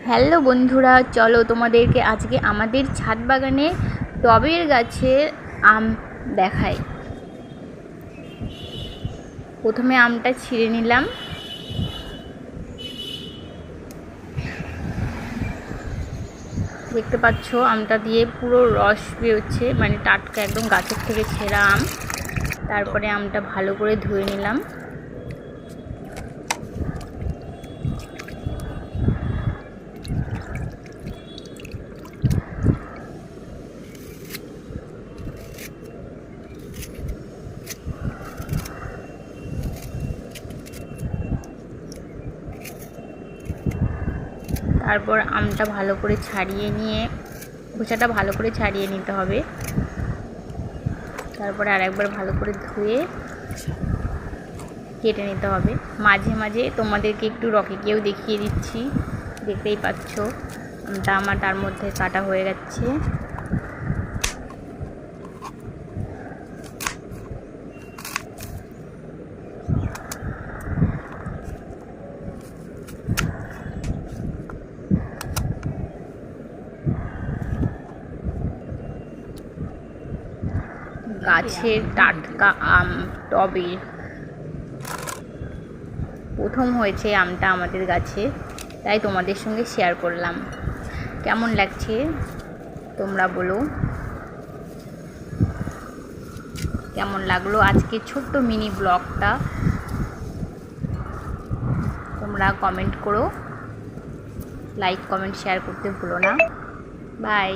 Hello বন্ধুরা, চলো তোমাদেরকে আজকে আমাদের ছাদ বাগানে টবের গাছের আম দেখাই। প্রথমে আমটা ছিঁড়ে নিলাম। দেখতে পাচ্ছ আমটা দিয়ে পুরো রস বেরোচ্ছে, মানে টাটকা একদম গাছের থেকে ছেঁড়া আম। তারপরে আমটা ভালো করে ধুয়ে নিলাম। তারপর আমটা ভালো করে ছাড়িয়ে নিয়ে খোসাটা ভালো করে ছাড়িয়ে নিতে হবে। তারপরে আরেকবার ভালো করে ধুয়ে কেটে নিতে হবে। মাঝে মাঝে তোমাদেরকে একটু রকিকেও দেখিয়ে দিচ্ছি, দেখতেই পাচ্ছ আমটা আমার তার মধ্যে কাটা হয়ে যাচ্ছে। গাছের টাটকা আম টবের প্রথম হয়েছে আমটা আমাদের গাছে, তাই তোমাদের সঙ্গে শেয়ার করলাম। কেমন লাগছে তোমরা বলো, কেমন লাগলো আজকে ছোট্ট মিনি ব্লগটা। তোমরা কমেন্ট করো, লাইক কমেন্ট শেয়ার করতে ভুলো না। বাই।